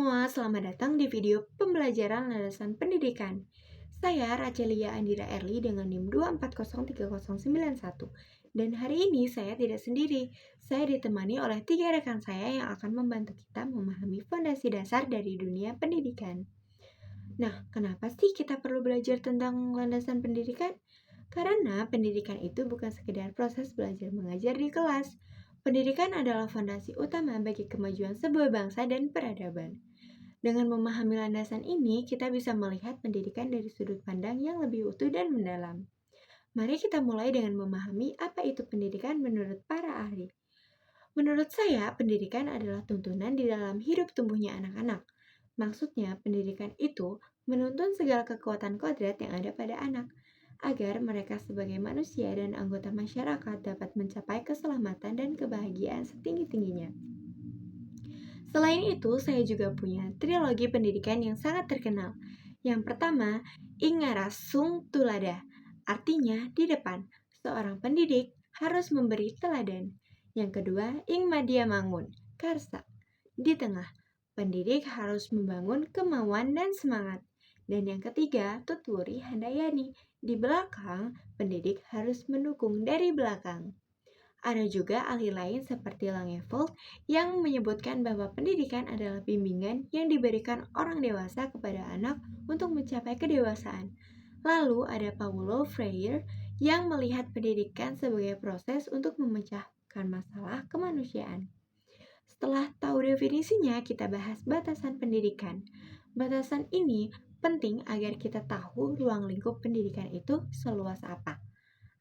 semua, selamat datang di video pembelajaran landasan pendidikan. Saya Racelia Andira Erli dengan NIM 2403091. Dan hari ini saya tidak sendiri. Saya ditemani oleh 3 rekan saya yang akan membantu kita memahami fondasi dasar dari dunia pendidikan. Nah, kenapa sih kita perlu belajar tentang landasan pendidikan? Karena pendidikan itu bukan sekedar proses belajar mengajar di kelas. Pendidikan adalah fondasi utama bagi kemajuan sebuah bangsa dan peradaban. Dengan memahami landasan ini, kita bisa melihat pendidikan dari sudut pandang yang lebih utuh dan mendalam. Mari kita mulai dengan memahami apa itu pendidikan menurut para ahli. Menurut saya, pendidikan adalah tuntunan di dalam hidup tumbuhnya anak-anak. Maksudnya, pendidikan itu menuntun segala kekuatan kodrat yang ada pada anak, agar mereka sebagai manusia dan anggota masyarakat dapat mencapai keselamatan dan kebahagiaan setinggi-tingginya. Selain itu, saya juga punya trilogi pendidikan yang sangat terkenal. Yang pertama, Ingarasung Tulada, artinya di depan, seorang pendidik harus memberi teladan. Yang kedua, Ing Madya Mangun, Karsa, di tengah, pendidik harus membangun kemauan dan semangat. Dan yang ketiga, Tutwuri Handayani, di belakang, pendidik harus mendukung dari belakang. Ada juga ahli lain seperti Langevold yang menyebutkan bahwa pendidikan adalah bimbingan yang diberikan orang dewasa kepada anak untuk mencapai kedewasaan. Lalu ada Paulo Freire yang melihat pendidikan sebagai proses untuk memecahkan masalah kemanusiaan. Setelah tahu definisinya, kita bahas batasan pendidikan. Batasan ini penting agar kita tahu ruang lingkup pendidikan itu seluas apa.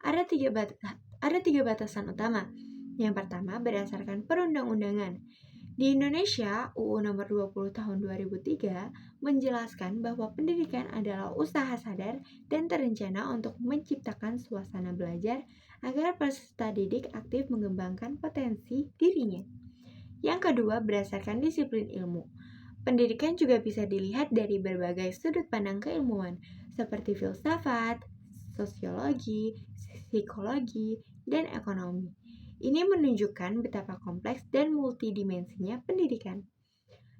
Ada tiga batasan utama. Yang pertama berdasarkan perundang-undangan. Di Indonesia, UU nomor 20 tahun 2003 menjelaskan bahwa pendidikan adalah usaha sadar dan terencana untuk menciptakan suasana belajar agar peserta didik aktif mengembangkan potensi dirinya. Yang kedua berdasarkan disiplin ilmu. Pendidikan juga bisa dilihat dari berbagai sudut pandang keilmuan, seperti filsafat, sosiologi, psikologi, dan ekonomi. Ini menunjukkan betapa kompleks dan multidimensinya pendidikan.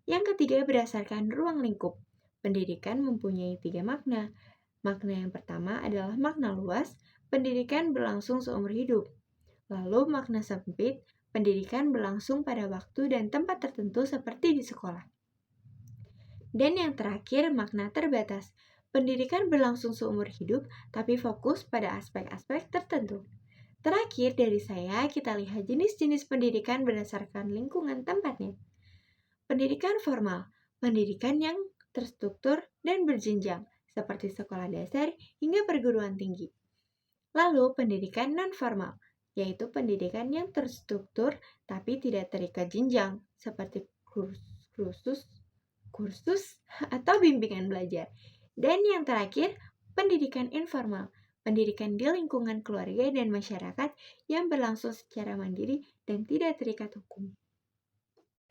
Yang ketiga berdasarkan ruang lingkup. Pendidikan mempunyai 3 makna. Makna yang pertama adalah makna luas, pendidikan berlangsung seumur hidup. Lalu makna sempit, pendidikan berlangsung pada waktu dan tempat tertentu seperti di sekolah. Dan yang terakhir, makna terbatas. Pendidikan berlangsung seumur hidup, tapi fokus pada aspek-aspek tertentu. Terakhir dari saya, kita lihat jenis-jenis pendidikan berdasarkan lingkungan tempatnya. Pendidikan formal, pendidikan yang terstruktur dan berjenjang, seperti sekolah dasar hingga perguruan tinggi. Lalu pendidikan non-formal, yaitu pendidikan yang terstruktur tapi tidak terikat jenjang, seperti kursus atau bimbingan belajar. Dan yang terakhir, pendidikan informal, pendidikan di lingkungan keluarga dan masyarakat yang berlangsung secara mandiri dan tidak terikat hukum.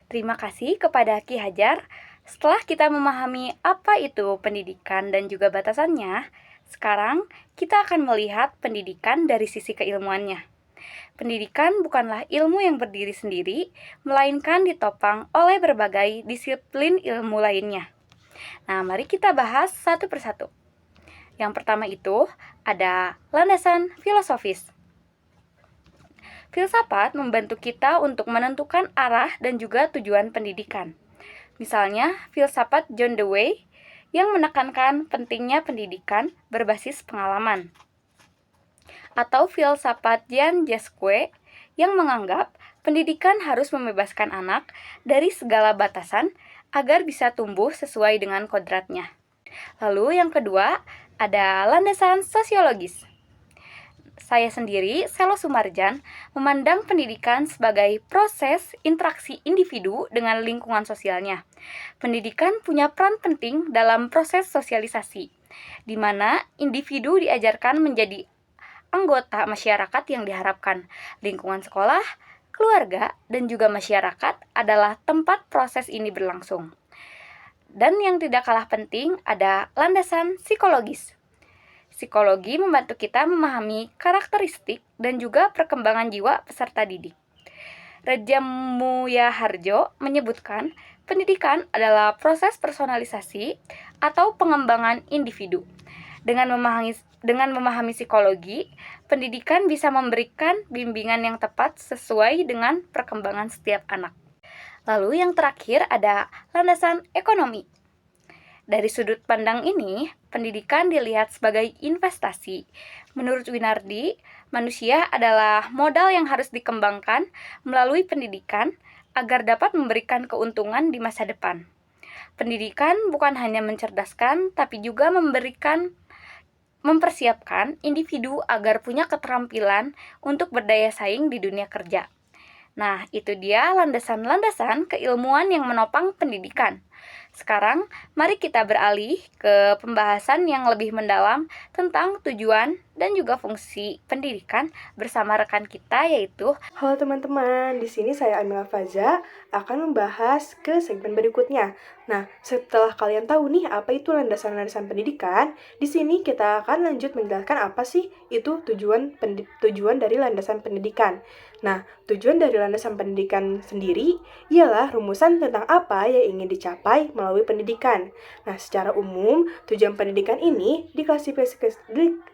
Terima kasih kepada Ki Hajar. Setelah kita memahami apa itu pendidikan dan juga batasannya, sekarang kita akan melihat pendidikan dari sisi keilmuannya. Pendidikan bukanlah ilmu yang berdiri sendiri, melainkan ditopang oleh berbagai disiplin ilmu lainnya. Nah, mari kita bahas satu persatu. Yang pertama itu ada landasan filosofis. Filsafat membantu kita untuk menentukan arah dan juga tujuan pendidikan. Misalnya, filsafat John Dewey yang menekankan pentingnya pendidikan berbasis pengalaman. Atau filsafat Jean Jasquet yang menganggap pendidikan harus membebaskan anak dari segala batasan agar bisa tumbuh sesuai dengan kodratnya. Lalu yang kedua, ada landasan sosiologis. Saya sendiri, Selo Sumarjan, memandang pendidikan sebagai proses interaksi individu dengan lingkungan sosialnya. Pendidikan punya peran penting dalam proses sosialisasi, di mana individu diajarkan menjadi anggota masyarakat yang diharapkan. Lingkungan sekolah, keluarga, dan juga masyarakat adalah tempat proses ini berlangsung. Dan yang tidak kalah penting ada landasan psikologis. Psikologi membantu kita memahami karakteristik dan juga perkembangan jiwa peserta didik. Raja Muya Harjo menyebutkan Pendidikan adalah proses personalisasi atau pengembangan individu. Dengan memahami psikologi, pendidikan bisa memberikan bimbingan yang tepat sesuai dengan perkembangan setiap anak. Lalu yang terakhir ada landasan ekonomi. Dari sudut pandang ini, pendidikan dilihat sebagai investasi. Menurut Winardi, manusia adalah modal yang harus dikembangkan melalui pendidikan agar dapat memberikan keuntungan di masa depan. Pendidikan bukan hanya mencerdaskan, tapi juga mempersiapkan individu agar punya keterampilan untuk berdaya saing di dunia kerja. Nah, itu dia landasan-landasan keilmuan yang menopang pendidikan. Sekarang, mari kita beralih ke pembahasan yang lebih mendalam tentang tujuan dan juga fungsi pendidikan bersama rekan kita yaitu. Halo teman-teman, di sini saya Amila Faza akan membahas ke segmen berikutnya. Nah, setelah kalian tahu nih apa itu landasan-landasan pendidikan, di sini kita akan lanjut menjelaskan apa sih itu tujuan dari landasan pendidikan. Nah, tujuan dari landasan pendidikan sendiri ialah rumusan tentang apa yang ingin dicapai melalui pendidikan. Nah, secara umum, tujuan pendidikan ini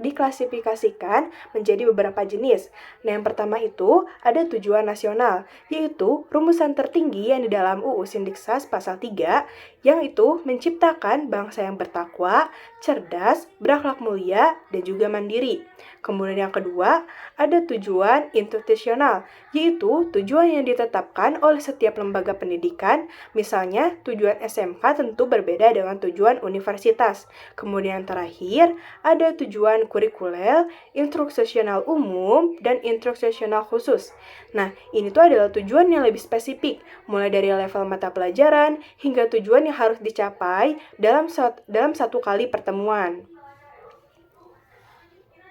diklasifikasikan menjadi beberapa jenis. Nah, yang pertama itu ada tujuan nasional, yaitu rumusan tertinggi yang di dalam UU Sindiksas Pasal 3, yang itu menciptakan bangsa yang bertakwa, cerdas, berakhlak mulia, dan juga mandiri. Kemudian yang kedua, ada tujuan institusional, yaitu tujuan yang ditetapkan oleh setiap lembaga pendidikan, misalnya tujuan SMK tentu berbeda dengan tujuan universitas. Kemudian yang terakhir, ada tujuan kurikuler, instruksional umum, dan instruksional khusus. Nah, ini tuh adalah tujuan yang lebih spesifik, mulai dari level mata pelajaran hingga tujuan yang harus dicapai dalam satu kali pertemuan.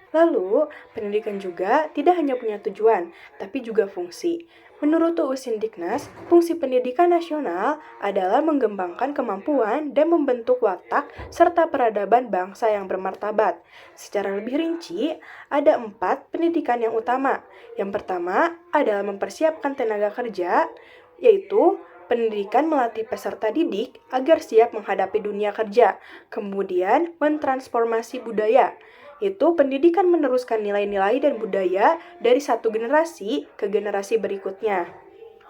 Lalu, pendidikan juga tidak hanya punya tujuan, tapi juga fungsi. Menurut UU Sindiknas, fungsi pendidikan nasional adalah mengembangkan kemampuan dan membentuk watak serta peradaban bangsa yang bermartabat. Secara lebih rinci, ada 4 pendidikan yang utama. Yang pertama adalah mempersiapkan tenaga kerja, yaitu pendidikan melatih peserta didik agar siap menghadapi dunia kerja. Kemudian, mentransformasi budaya. Itu pendidikan meneruskan nilai-nilai dan budaya dari satu generasi ke generasi berikutnya.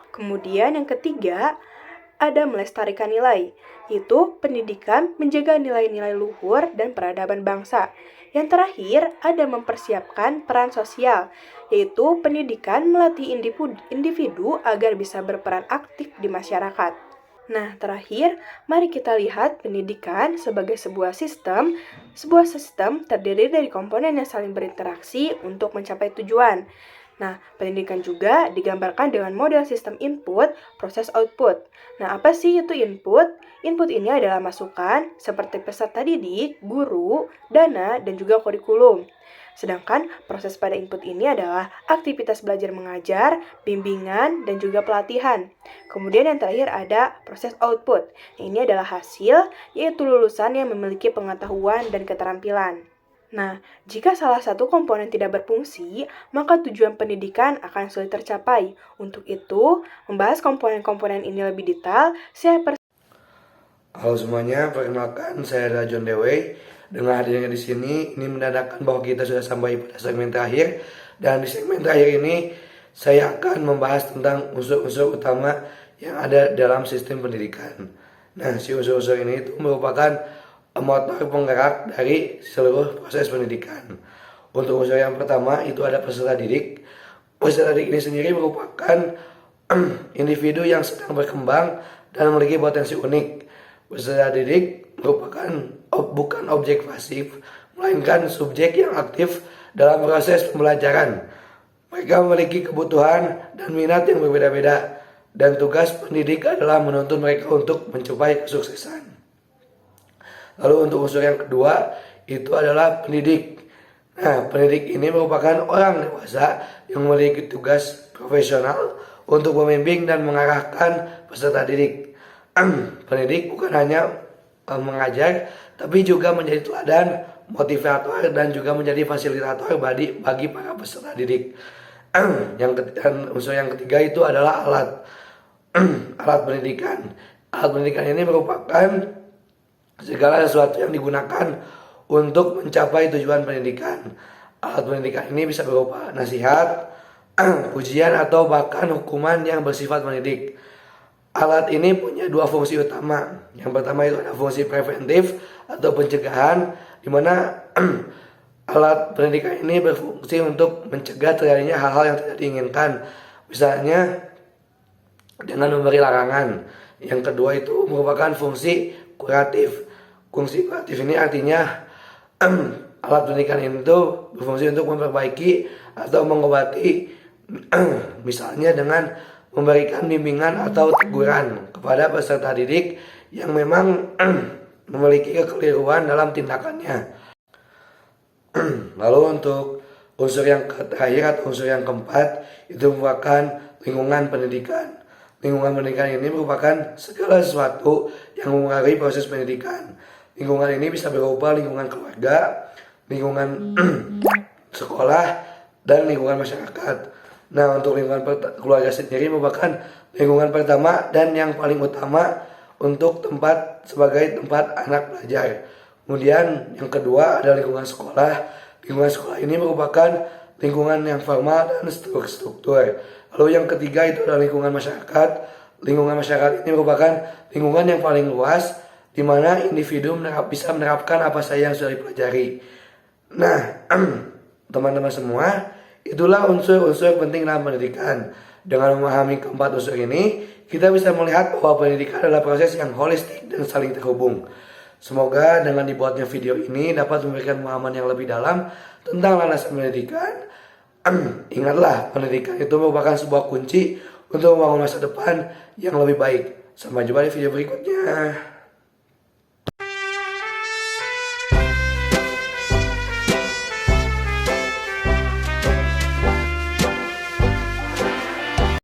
Kemudian yang ketiga, ada melestarikan nilai. Itu pendidikan menjaga nilai-nilai luhur dan peradaban bangsa. Yang terakhir, ada mempersiapkan peran sosial, yaitu pendidikan melatih individu agar bisa berperan aktif di masyarakat. Nah, terakhir, mari kita lihat pendidikan sebagai sebuah sistem. Sebuah sistem terdiri dari komponen yang saling berinteraksi untuk mencapai tujuan. Nah, pendidikan juga digambarkan dengan model sistem input, proses output. Nah, apa sih itu input? Input ini adalah masukan seperti peserta didik, guru, dana, dan juga kurikulum. Sedangkan proses pada input ini adalah aktivitas belajar mengajar, bimbingan, dan juga pelatihan. Kemudian yang terakhir ada proses output. Ini adalah hasil, yaitu lulusan yang memiliki pengetahuan dan keterampilan. Nah, jika salah satu komponen tidak berfungsi, maka tujuan pendidikan akan sulit tercapai. Untuk itu, membahas komponen-komponen ini lebih detail, Halo semuanya, perkenalkan saya adalah John Dewey. Dengan hadirnya di sini, ini menandakan bahwa kita sudah sampai pada segmen terakhir. Dan di segmen terakhir ini, saya akan membahas tentang unsur-unsur utama yang ada dalam sistem pendidikan. Nah, si unsur-unsur ini itu merupakan motor penggerak dari seluruh proses pendidikan. Untuk unsur yang pertama itu ada peserta didik. Peserta didik ini sendiri merupakan individu yang sedang berkembang dan memiliki potensi unik. Peserta didik merupakan bukan objek pasif, melainkan subjek yang aktif dalam proses pembelajaran. Mereka memiliki kebutuhan dan minat yang berbeda-beda, dan tugas pendidik adalah menuntun mereka untuk mencapai kesuksesan. Lalu untuk unsur yang kedua, itu adalah pendidik. Nah, pendidik ini merupakan orang dewasa yang memiliki tugas profesional untuk membimbing dan mengarahkan peserta didik. Pendidik bukan hanya mengajar, tapi juga menjadi teladan, motivator, dan juga menjadi fasilitator bagi para peserta didik. Dan unsur yang ketiga itu adalah alat. Alat pendidikan. Alat pendidikan ini merupakan segala sesuatu yang digunakan untuk mencapai tujuan pendidikan. Alat pendidikan ini bisa berupa nasihat, pujian, atau bahkan hukuman yang bersifat mendidik. Alat ini punya dua fungsi utama. Yang pertama itu ada fungsi preventif atau pencegahan, di mana alat pendidikan ini berfungsi untuk mencegah terjadinya hal-hal yang tidak diinginkan. Misalnya dengan memberi larangan. Yang kedua itu merupakan fungsi kuratif. Fungsi kuratif ini artinya alat pendidikan itu berfungsi untuk memperbaiki atau mengobati, misalnya dengan memberikan bimbingan atau teguran kepada peserta didik yang memang memiliki kekeliruan dalam tindakannya. Lalu untuk unsur yang terakhir atau unsur yang keempat itu merupakan lingkungan pendidikan. Lingkungan pendidikan ini merupakan segala sesuatu yang mempengaruhi proses pendidikan. Lingkungan ini bisa berupa lingkungan keluarga, lingkungan sekolah, dan lingkungan masyarakat. Nah, untuk lingkungan keluarga sendiri merupakan lingkungan pertama dan yang paling utama untuk sebagai tempat anak belajar. Kemudian yang kedua adalah lingkungan sekolah. Lingkungan sekolah ini merupakan lingkungan yang formal dan struktur. Lalu yang ketiga itu adalah lingkungan masyarakat. Lingkungan masyarakat ini merupakan lingkungan yang paling luas di mana individu bisa menerapkan apa saja yang sudah dipelajari. Nah, teman-teman semua, itulah unsur-unsur penting dalam pendidikan. Dengan memahami keempat unsur ini, kita bisa melihat bahwa pendidikan adalah proses yang holistik dan saling terhubung. Semoga dengan dibuatnya video ini dapat memberikan pemahaman yang lebih dalam tentang landasan pendidikan. Ingatlah, pendidikan itu merupakan sebuah kunci untuk membangun masa depan yang lebih baik. Sampai jumpa di video berikutnya.